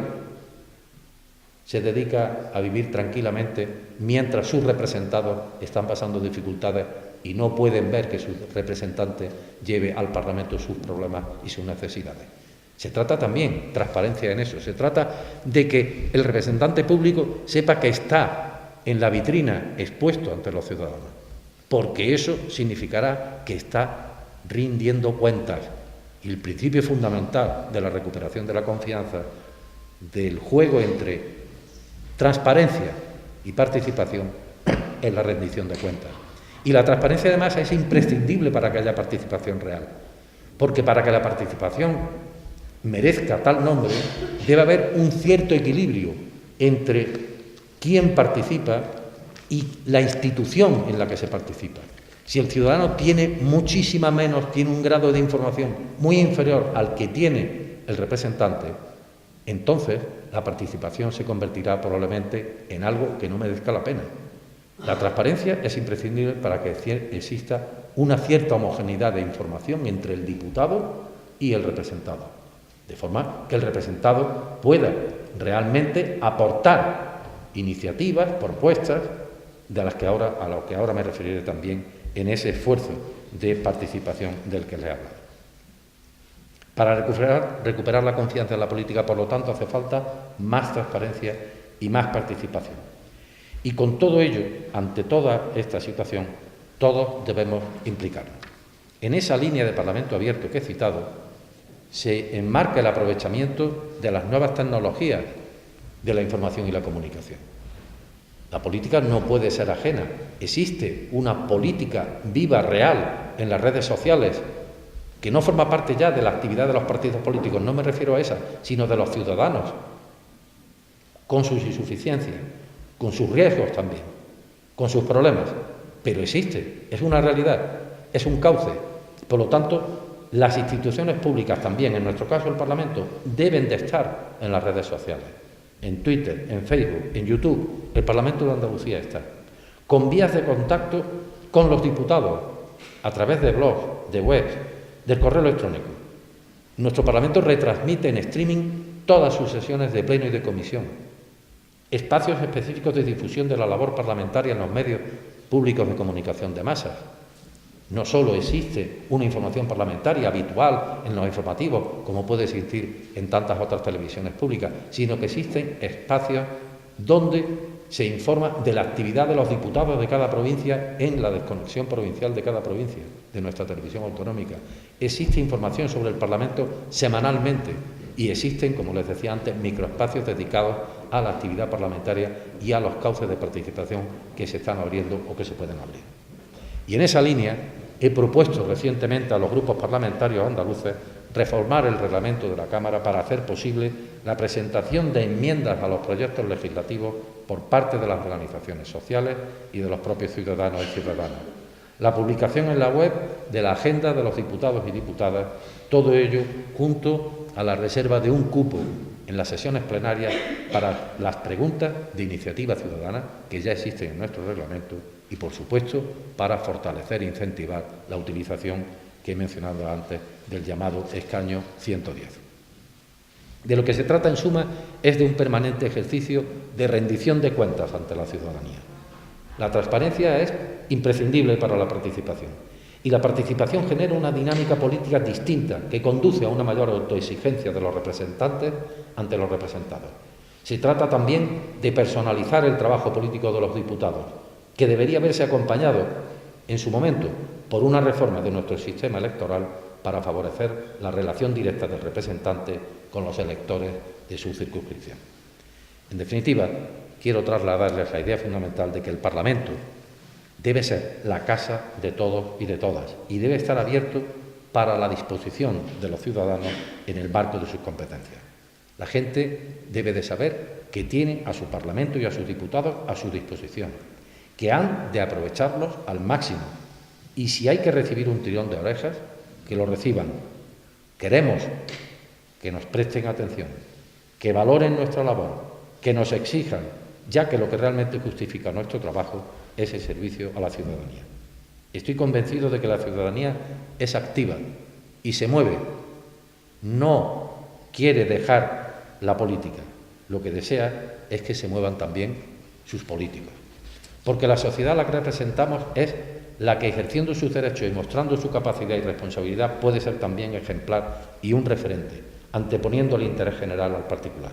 S2: se dedica a vivir tranquilamente mientras sus representados están pasando dificultades y no pueden ver que su representante lleve al Parlamento sus problemas y sus necesidades. Se trata también, transparencia en eso, se trata de que el representante público sepa que está en la vitrina expuesto ante los ciudadanos, porque eso significará que está rindiendo cuentas. Y el principio fundamental de la recuperación de la confianza, del juego entre transparencia y participación, es la rendición de cuentas. Y la transparencia, además, es imprescindible para que haya participación real, porque para que la participación merezca tal nombre, debe haber un cierto equilibrio entre quién participa y la institución en la que se participa. Si el ciudadano tiene muchísima menos, tiene un grado de información muy inferior al que tiene el representante, entonces la participación se convertirá probablemente en algo que no merezca la pena. La transparencia es imprescindible para que exista una cierta homogeneidad de información entre el diputado y el representado, de forma que el representado pueda realmente aportar iniciativas, propuestas, a las que ahora me referiré también en ese esfuerzo de participación del que le he hablado. Para recuperar la confianza en la política, por lo tanto, hace falta más transparencia y más participación. Y con todo ello, ante toda esta situación, todos debemos implicarnos. En esa línea de Parlamento abierto que he citado, se enmarca el aprovechamiento de las nuevas tecnologías de la información y la comunicación. La política no puede ser ajena. Existe una política viva, real, en las redes sociales, que no forma parte ya de la actividad de los partidos políticos, no me refiero a esa, sino de los ciudadanos, con sus insuficiencias, con sus riesgos también, con sus problemas, pero existe, es una realidad, es un cauce. Por lo tanto, las instituciones públicas también, en nuestro caso el Parlamento, deben de estar en las redes sociales, en Twitter, en Facebook, en YouTube. El Parlamento de Andalucía está. con vías de contacto con los diputados, a través de blogs, de webs, del correo electrónico. Nuestro Parlamento retransmite en streaming todas sus sesiones de pleno y de comisión. Espacios específicos de difusión de la labor parlamentaria en los medios públicos de comunicación de masas. No solo existe una información parlamentaria habitual en los informativos, como puede existir en tantas otras televisiones públicas, sino que existen espacios donde se informa de la actividad de los diputados de cada provincia en la desconexión provincial de cada provincia, de nuestra televisión autonómica. Existe información sobre el Parlamento semanalmente y existen, como les decía antes, microespacios dedicados a la actividad parlamentaria y a los cauces de participación que se están abriendo o que se pueden abrir. Y en esa línea he propuesto recientemente a los grupos parlamentarios andaluces reformar el reglamento de la Cámara para hacer posible la presentación de enmiendas a los proyectos legislativos por parte de las organizaciones sociales y de los propios ciudadanos y ciudadanas. La publicación en la web de la agenda de los diputados y diputadas, todo ello junto a la reserva de un cupo en las sesiones plenarias para las preguntas de iniciativa ciudadana que ya existen en nuestro reglamento y, por supuesto, para fortalecer e incentivar la utilización que he mencionado antes del llamado escaño 110. De lo que se trata, en suma, es de un permanente ejercicio de rendición de cuentas ante la ciudadanía. La transparencia es imprescindible para la participación y la participación genera una dinámica política distinta que conduce a una mayor autoexigencia de los representantes ante los representados. Se trata también de personalizar el trabajo político de los diputados, que debería verse acompañado en su momento por una reforma de nuestro sistema electoral para favorecer la relación directa del representante con los electores de su circunscripción. En definitiva, quiero trasladarles la idea fundamental de que el Parlamento debe ser la casa de todos y de todas y debe estar abierto para la disposición de los ciudadanos en el marco de sus competencias. La gente debe de saber que tiene a su Parlamento y a sus diputados a su disposición, que han de aprovecharlos al máximo y si hay que recibir un tirón de orejas, que lo reciban. Queremos que nos presten atención, que valoren nuestra labor, que nos exijan, ya que lo que realmente justifica nuestro trabajo es el servicio a la ciudadanía. Estoy convencido de que la ciudadanía es activa y se mueve. No quiere dejar la política. Lo que desea es que se muevan también sus políticos. Porque la sociedad a la que representamos es la que, ejerciendo sus derechos y mostrando su capacidad y responsabilidad, puede ser también ejemplar y un referente, anteponiendo el interés general al particular.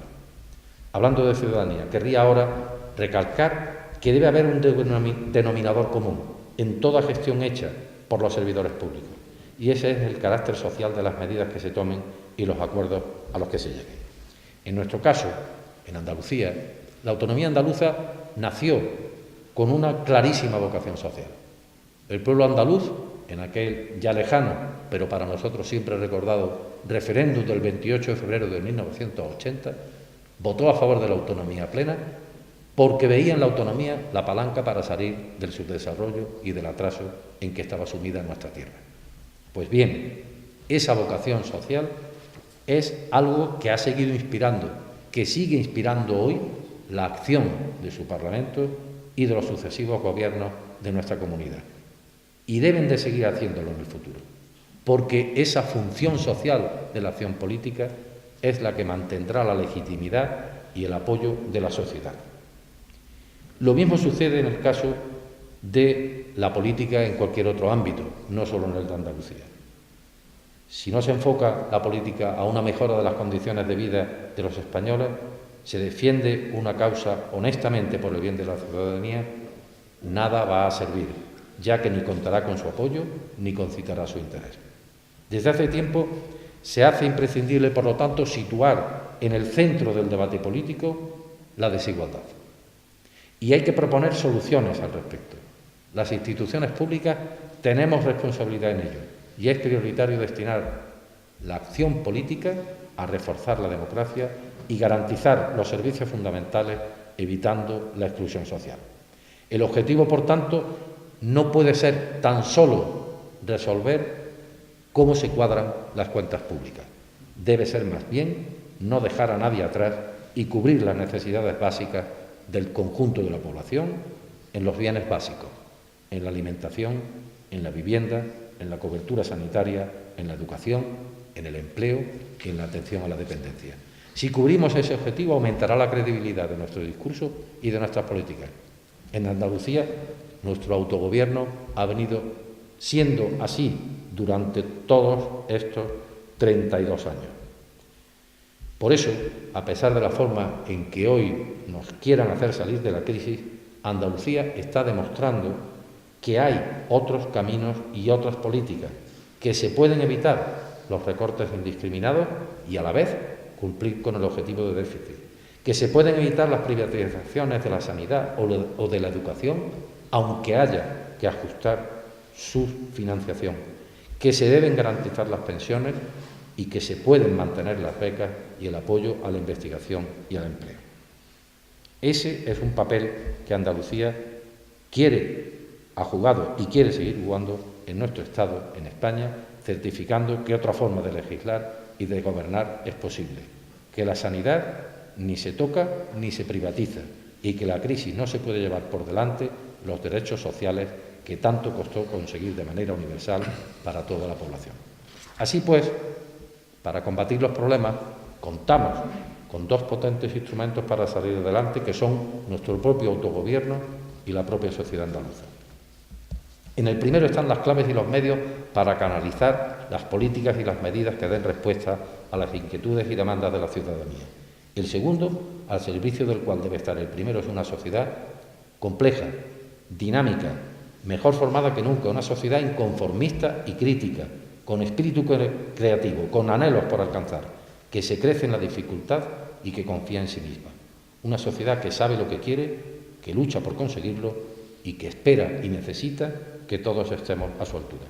S2: Hablando de ciudadanía, querría ahora recalcar que debe haber un denominador común en toda gestión hecha por los servidores públicos, y ese es el carácter social de las medidas que se tomen y los acuerdos a los que se lleguen. En nuestro caso, en Andalucía, la autonomía andaluza nació con una clarísima vocación social. El pueblo andaluz, en aquel ya lejano, pero para nosotros siempre recordado, referéndum del 28 de febrero de 1980, votó a favor de la autonomía plena porque veía en la autonomía la palanca para salir del subdesarrollo y del atraso en que estaba sumida nuestra tierra. Pues bien, esa vocación social es algo que ha seguido inspirando, que sigue inspirando hoy la acción de su Parlamento y de los sucesivos gobiernos de nuestra comunidad. Y deben de seguir haciéndolo en el futuro, porque esa función social de la acción política es la que mantendrá la legitimidad y el apoyo de la sociedad. Lo mismo sucede en el caso de la política en cualquier otro ámbito, no solo en el de Andalucía. Si no se enfoca la política a una mejora de las condiciones de vida de los españoles, se defiende una causa honestamente por el bien de la ciudadanía, nada va a servir, ya que ni contará con su apoyo ni concitará su interés. Desde hace tiempo se hace imprescindible, por lo tanto, situar en el centro del debate político la desigualdad. Y hay que proponer soluciones al respecto. Las instituciones públicas tenemos responsabilidad en ello y es prioritario destinar la acción política a reforzar la democracia y garantizar los servicios fundamentales, evitando la exclusión social. El objetivo, por tanto, no puede ser tan solo resolver cómo se cuadran las cuentas públicas. Debe ser más bien no dejar a nadie atrás y cubrir las necesidades básicas del conjunto de la población, en los bienes básicos, en la alimentación, en la vivienda, en la cobertura sanitaria, en la educación, en el empleo y en la atención a la dependencia. Si cubrimos ese objetivo, aumentará la credibilidad de nuestro discurso y de nuestras políticas. En Andalucía, nuestro autogobierno ha venido siendo así durante todos estos 32 años. Por eso, a pesar de la forma en que hoy nos quieran hacer salir de la crisis, Andalucía está demostrando que hay otros caminos y otras políticas, que se pueden evitar los recortes indiscriminados y a la vez cumplir con el objetivo de déficit, que se pueden evitar las privatizaciones de la sanidad o de la educación, aunque haya que ajustar su financiación, que se deben garantizar las pensiones y que se pueden mantener las becas y el apoyo a la investigación y al empleo. Ese es un papel que Andalucía ha jugado y quiere seguir jugando en nuestro Estado, en España, certificando que otra forma de legislar y de gobernar es posible, que la sanidad ni se toca ni se privatiza y que la crisis no se puede llevar por delante los derechos sociales que tanto costó conseguir de manera universal para toda la población. Así pues, para combatir los problemas, contamos con dos potentes instrumentos para salir adelante, que son nuestro propio autogobierno y la propia sociedad andaluza. En el primero están las claves y los medios para canalizar las políticas y las medidas que den respuesta a las inquietudes y demandas de la ciudadanía. El segundo, al servicio del cual debe estar el primero, es una sociedad compleja, dinámica, mejor formada que nunca, una sociedad inconformista y crítica, con espíritu creativo, con anhelos por alcanzar, que se crece en la dificultad y que confía en sí misma. Una sociedad que sabe lo que quiere, que lucha por conseguirlo y que espera y necesita que todos estemos a su altura.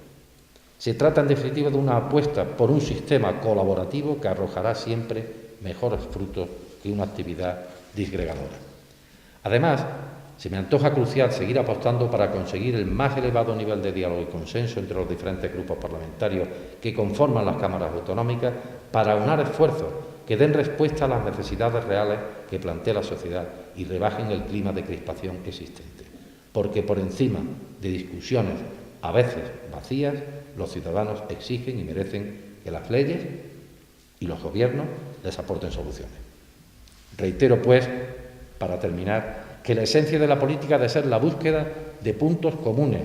S2: Se trata, en definitiva, de una apuesta por un sistema colaborativo que arrojará siempre mejores frutos que una actividad disgregadora. Además, se me antoja crucial seguir apostando para conseguir el más elevado nivel de diálogo y consenso entre los diferentes grupos parlamentarios que conforman las cámaras autonómicas para aunar esfuerzos que den respuesta a las necesidades reales que plantea la sociedad y rebajen el clima de crispación existente. Porque por encima de discusiones a veces vacías, los ciudadanos exigen y merecen que las leyes y los gobiernos les aporten soluciones. Reitero, pues, para terminar, que la esencia de la política ha de ser la búsqueda de puntos comunes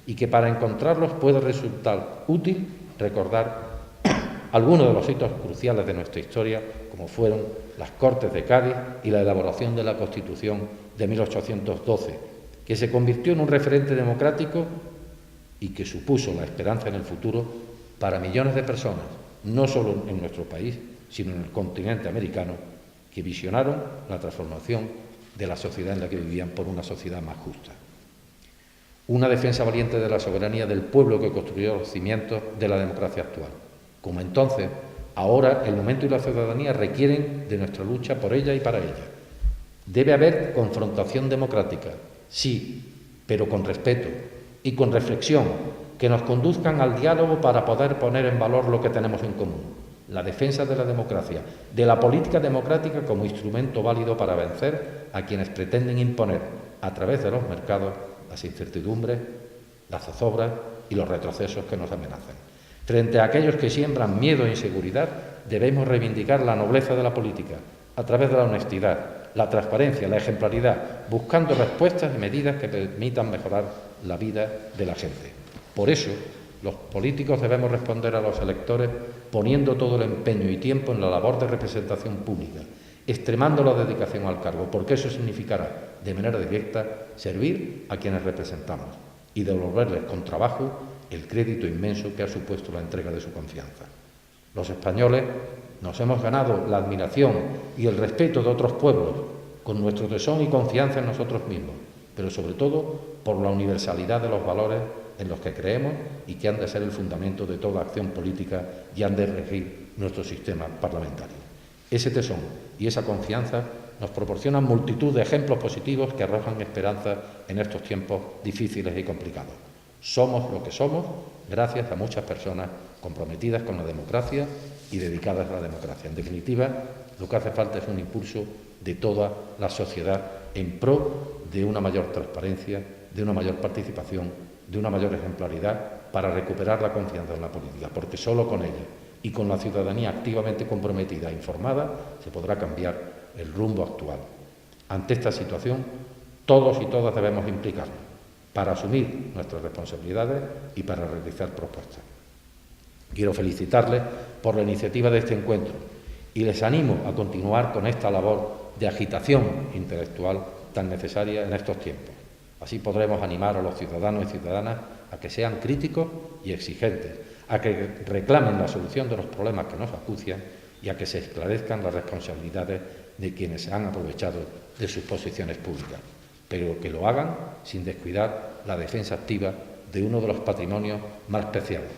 S2: y que para encontrarlos puede resultar útil recordar algunos de los hitos cruciales de nuestra historia, como fueron las Cortes de Cádiz y la elaboración de la Constitución de 1812, que se convirtió en un referente democrático y que supuso la esperanza en el futuro para millones de personas, no solo en nuestro país, sino en el continente americano, que visionaron la transformación de la sociedad en la que vivían por una sociedad más justa. Una defensa valiente de la soberanía del pueblo que construyó los cimientos de la democracia actual. Como entonces, ahora el momento y la ciudadanía requieren de nuestra lucha por ella y para ella. Debe haber confrontación democrática, sí, pero con respeto y con reflexión, que nos conduzcan al diálogo para poder poner en valor lo que tenemos en común. La defensa de la democracia, de la política democrática como instrumento válido para vencer a quienes pretenden imponer, a través de los mercados, las incertidumbres, las zozobras y los retrocesos que nos amenazan. Frente a aquellos que siembran miedo e inseguridad, debemos reivindicar la nobleza de la política, a través de la honestidad, la transparencia, la ejemplaridad, buscando respuestas y medidas que permitan mejorar la vida de la gente. Por eso, los políticos debemos responder a los electores poniendo todo el empeño y tiempo en la labor de representación pública, extremando la dedicación al cargo, porque eso significará, de manera directa, servir a quienes representamos y devolverles con trabajo el crédito inmenso que ha supuesto la entrega de su confianza. Los españoles nos hemos ganado la admiración y el respeto de otros pueblos con nuestro tesón y confianza en nosotros mismos, pero sobre todo por la universalidad de los valores en los que creemos y que han de ser el fundamento de toda acción política y han de regir nuestro sistema parlamentario. Ese tesón y esa confianza nos proporcionan multitud de ejemplos positivos que arrojan esperanza en estos tiempos difíciles y complicados. Somos lo que somos gracias a muchas personas comprometidas con la democracia y dedicadas a la democracia. En definitiva, lo que hace falta es un impulso de toda la sociedad en pro de una mayor transparencia, de una mayor participación, de una mayor ejemplaridad para recuperar la confianza en la política, porque solo con ella y con la ciudadanía activamente comprometida e informada se podrá cambiar el rumbo actual. Ante esta situación, todos y todas debemos implicarnos para asumir nuestras responsabilidades y para realizar propuestas. Quiero felicitarles por la iniciativa de este encuentro y les animo a continuar con esta labor de agitación intelectual tan necesaria en estos tiempos. Así podremos animar a los ciudadanos y ciudadanas a que sean críticos y exigentes, a que reclamen la solución de los problemas que nos acucian y a que se esclarezcan las responsabilidades de quienes se han aprovechado de sus posiciones públicas, pero que lo hagan sin descuidar la defensa activa de uno de los patrimonios más preciados,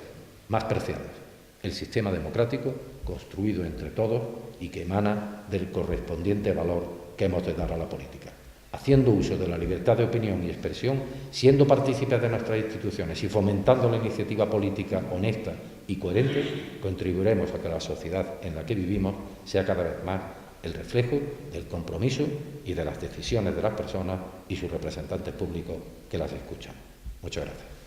S2: el sistema democrático construido entre todos y que emana del correspondiente valor que hemos de dar a la política. Haciendo uso de la libertad de opinión y expresión, siendo partícipes de nuestras instituciones y fomentando la iniciativa política honesta y coherente, contribuiremos a que la sociedad en la que vivimos sea cada vez más el reflejo del compromiso y de las decisiones de las personas y sus representantes públicos que las escuchan. Muchas gracias.